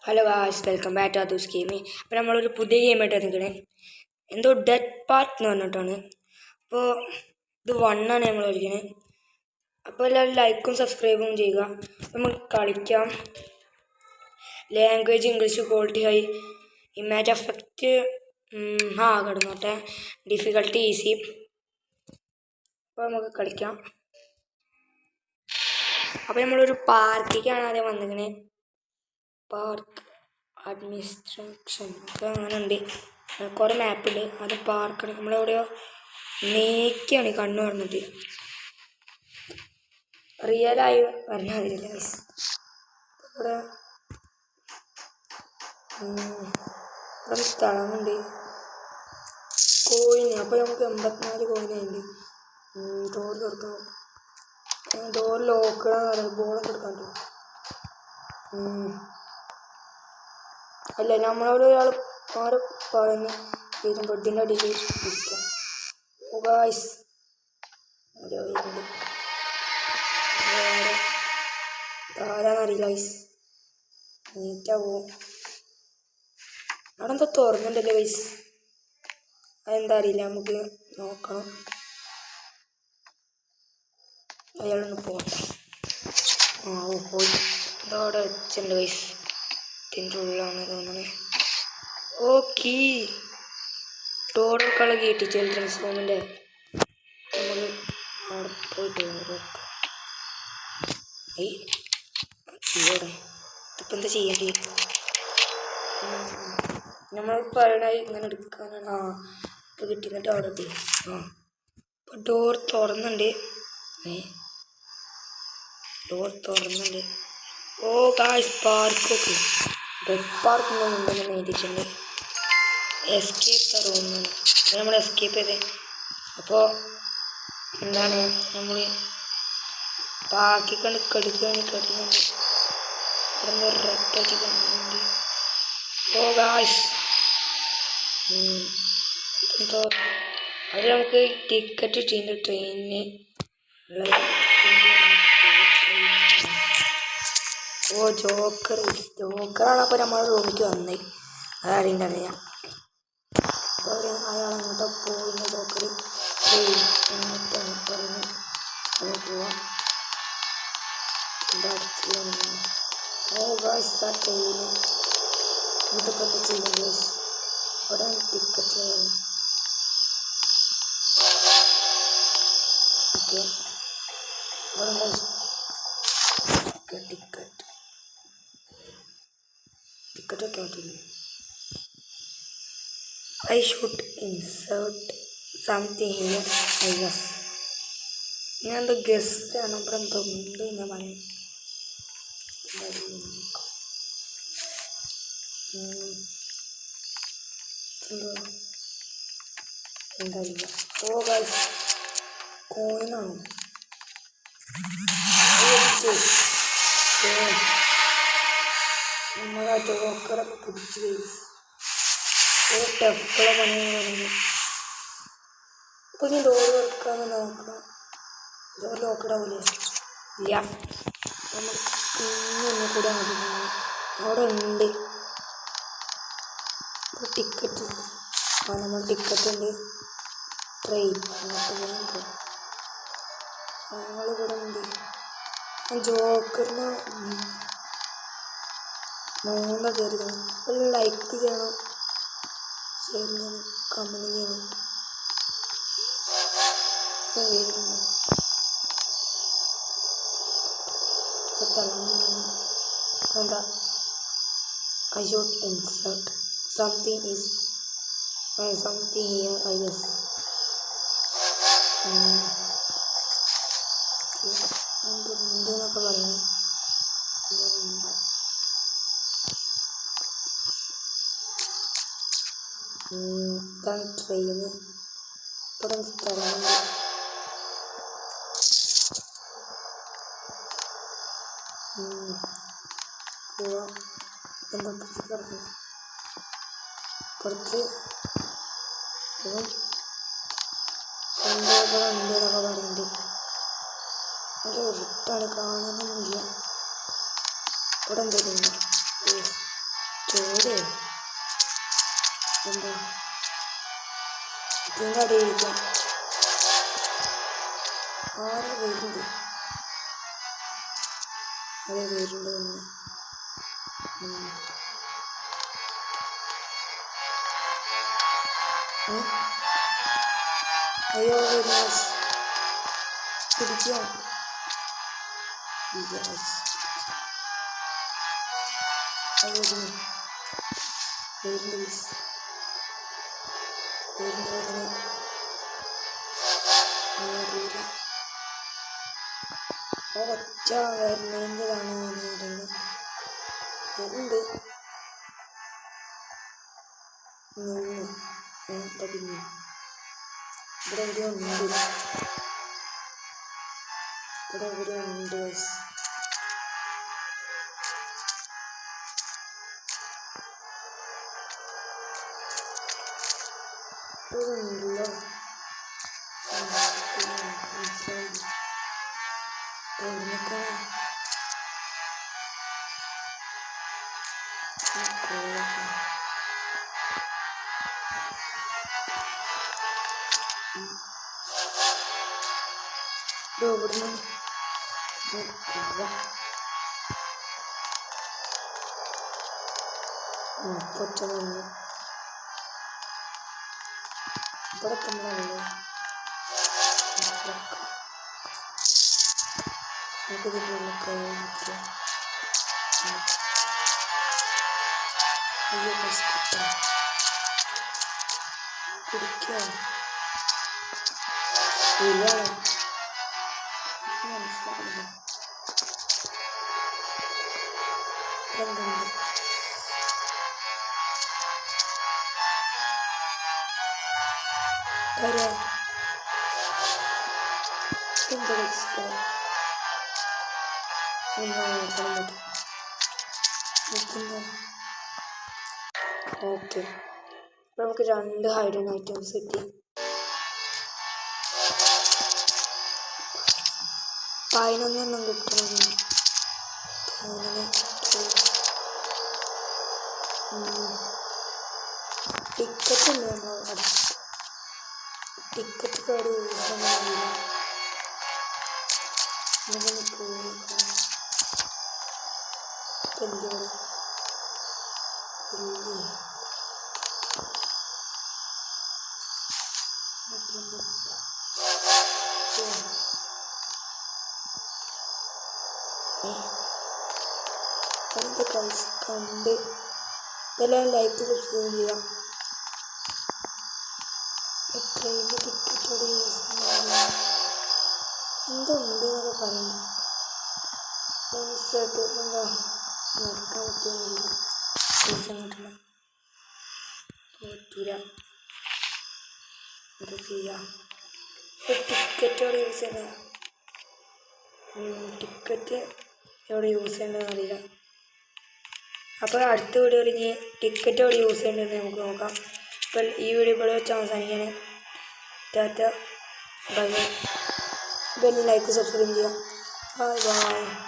Hello guys, welcome back to അദൂസ് gaming. അപ്പോൾ നമ്മളൊരു പുതിയ ഗെയിമായിട്ട് നിൽക്കണേ. എന്തോ ഡെഡ് പാർക്ക് എന്ന് പറഞ്ഞിട്ടാണ്. അപ്പോൾ ഇത് 1 ആണ് നമ്മൾ കളിക്കണേ. അപ്പോൾ എല്ലാവരും ലൈക്കും സബ്സ്ക്രൈബും ചെയ്യുക. നമുക്ക് കളിക്കാം. Language English, quality high, image effect കിടന്നോട്ടെ, ഡിഫിക്കൽട്ടി ഈസി. അപ്പോൾ നമുക്ക് കളിക്കാം. അപ്പോൾ നമ്മളൊരു പാർക്കിലേക്കാണ് ആദ്യം വന്നിരിക്കണേ. പാർക്ക് അഡ്മിനിസ്ട്രേഷൻ ഒക്കെ അങ്ങനെ ഉണ്ട്. കുറേ മാപ്പുണ്ട്. അത് പാർക്കാണ്. നമ്മളെവിടെയോ നീക്കിയാണ് കണ്ണു പറഞ്ഞിട്ട് റിയലായി പറഞ്ഞാൽ മതിയില്ല. ഇവിടെ ഇവിടെ സ്ഥലമുണ്ട്. കോയിന് അപ്പോൾ നമുക്ക് 84 കോയിനുണ്ട്. ഡോർ തുറക്കാം. ഡോർ ലോക്കടാന്ന് ബോളൊക്കെ എടുക്കാണ്ട്. അല്ല, നമ്മളോട് ഒരാൾ ആരെ പറഞ്ഞ് വരും ബെഡിൻ്റെ അടിയിൽ ഇരിക്കാം. ഗായ്സ് വരുന്നുണ്ട്. ആരാന്നറിയില്ല ഗൈസ്. നീറ്റാവോ? അവിടെ എന്താ തുറന്നുണ്ടല്ലോ ഗൈസ്. അതെന്താ അറിയില്ല, നമുക്ക് നോക്കണം. അയാളൊന്ന് പോട്ടെ. പോയി. ഇതവിടെ വെച്ചിട്ടുണ്ട് ഗൈസ്. ഇതിൻ്റെ ഉള്ളിലാണ് തോന്നണേ. ഓക്കേ, ഡോറൊക്കെ കേട്ടി ചിൽഡ്രൻസ് റൂമിൻ്റെ. നമ്മൾ അവിടെ പോയിട്ട് നോക്കാം. ഇവിടെ ഇപ്പം എന്താ ചെയ്യേണ്ടി? നമ്മൾ പറയണ ഇങ്ങനെ എടുക്കാനാണ്. ഇപ്പം കിട്ടിയിട്ട് അവിടെ എത്തി. ഇപ്പം ഡോർ തുറന്നുണ്ട്. ഡോർ തുറന്നുണ്ട്. ഓ ഗായ്സ്, പാർക്കൊക്കെ ഡെഡ് പാർക്ക് ഉണ്ടെന്ന് എഴുതിയിട്ടുണ്ട്. എസ്കേപ്പ് ദ റൂം എന്നാണ്. അത് നമ്മൾ എസ്കേപ്പ് ചെയ്തേ. അപ്പോൾ എന്താണ്, നമ്മൾ പാർക്കിക്കൊണ്ട് കിടക്കുന്നുണ്ട്. ഇവിടെ നിന്ന് റെഡ് ആയിട്ട് കാണുന്നുണ്ട്. ഓ ഗായ്സ്, എന്തോ അത് നമുക്ക് ടിക്കറ്റ് ചെയ്യുന്നുണ്ട് ട്രെയിനിന് ഉള്ള. ഓ ജോക്കറാണ്. അപ്പോൾ നമ്മുടെ റൂമിലേക്ക് വന്നത്. അതറിയണ്ടറിയാം. അപ്പോൾ അയാൾ അങ്ങോട്ട് പോകുന്ന ജോക്കർ എന്നിട്ടാണ് പറയുന്നത്. അങ്ങനെ പോവാം. എന്താ ഓ ഗായ്സ്, ട്രെയിന് ഇതൊക്കെ എന്താ ചെയ്യും ഗായ്സ്. ഇവിടെ ടിക്കറ്റ് ഓക്കെ. ഇവിടെ ടിക്കറ്റൊക്കെ ആക്കില്ലേ. I should insert something here, I guess. ഞാൻ എന്തോ ഗസ്റ്റ് ആണ്. ഇവിടെ എന്തോ ഉണ്ട് ഞാൻ പറയാം. എന്താ ഓ ഗൈസ്, കോയിനാണോ? നമ്മളാ ജോക്കറൊക്കെ പിടിച്ച് ഗൈസ്. ഒരു ടെഫുള്ള പണിയാണ് പറയുന്നത്. അപ്പോൾ ഇനി ഡോർ തുറക്കാമെന്ന് നോക്കാം. ഡോർ ലോക്കഡാവില്ലേ? ഇല്ല. നമ്മൾ ഒന്നും കൂടെ അവിടെ ഉണ്ട്. ഇപ്പോൾ ടിക്കറ്റ് നമ്മൾ ടിക്കറ്റ് ഉണ്ട്. ട്രെയിൻ അങ്ങോട്ട് ഞങ്ങളിവിടെ ഉണ്ട്. ജോക്കറിന് 3 കയറിക്കണം. ഒരു ലൈക്ക് ചെയ്യണം, ഷെയർ ചെയ്യണം, കമൻറ്റ് ചെയ്യണം. എന്താ I should insert something here, I guess. എന്തെന്നൊക്കെ പറയണേ. ഇതാണ് ട്രെയിന്. ഇവിടെ സ്ഥലമുണ്ട്. പോവാം. എന്താ കിടക്കുന്നു കുറച്ച് എന്താ ഉണ്ട് എന്നൊക്കെ പറയുന്നുണ്ട്. അത് ഇരുട്ടാണ്, കാണാനൊന്നുമില്ല. ഇവിടെ എന്തെങ്കിലും ചോരയോ എന്താ ഇതിൻ്റെ അടിയിരിക്കാം. ആരെ വരുന്നുണ്ട്? അതെ വരുന്നുണ്ട് തന്നെ. അയ്യോ പിടിക്കാം. ഒച്ച വരുന്നതാണ് ഉണ്ട് പിന്നെ ഇവിടെ എവിടെയോ ഉണ്ട്. ഇവിടെ എവിടെയോ ഉണ്ട്. ഉണ്ടല്ലോ ഇവിടുന്ന് കൊച്ച വന്നു. ഇവിടെ നമ്മളല്ലേ നമുക്കിതിനുള്ള കഴിക്കാം. അയ്യോ കുടിക്കാം. ഇല്ലാണ് മനസ്സിലാവുന്നു. എന്തുണ്ട് വരാ എന്താ ഓക്കെ. നമുക്ക് 2 ഹൈഡൻ ഐറ്റംസ് കിട്ടി. 11 കിട്ടണം. ടിക്കറ്റ് ഉണ്ട് നമ്മൾ ടിക്കറ്റ് കാർഡ് അതിൻ്റെ പ്രൈസ് കണ്ട് ഇതെല്ലാം ലൈക്ക് സബ്സ്ക്രൈബ് ചെയ്യാം. ട്രെയിനിൻ്റെ ടിക്കറ്റോടെ യൂസ് എന്തുണ്ട് എന്നൊക്കെ പറയുന്നത് ഫ്രണ്ട്സായിട്ട് എന്താ നടക്കാൻ പറ്റുമെന്നില്ല. പൈസ കിട്ടണം പറ്റൂല. എന്താ ചെയ്യാം? ടിക്കറ്റോടെ യൂസ് ചെയ്യണ്ട. ടിക്കറ്റ് എവിടെ യൂസ് ചെയ്യേണ്ടതെന്ന് അറിയില്ല. അപ്പോൾ അടുത്ത വീഡിയോയിൽ ഇനി ടിക്കറ്റ് എവിടെ യൂസ് ചെയ്യേണ്ടതെന്ന് നമുക്ക് നോക്കാം. അപ്പോൾ ഈ വീഡിയോ ഇവിടെ വെച്ച് അവസാനിക്കുകയാണ്. Tata bye bye. Like subscribe ചെയ്യാം. Bye by.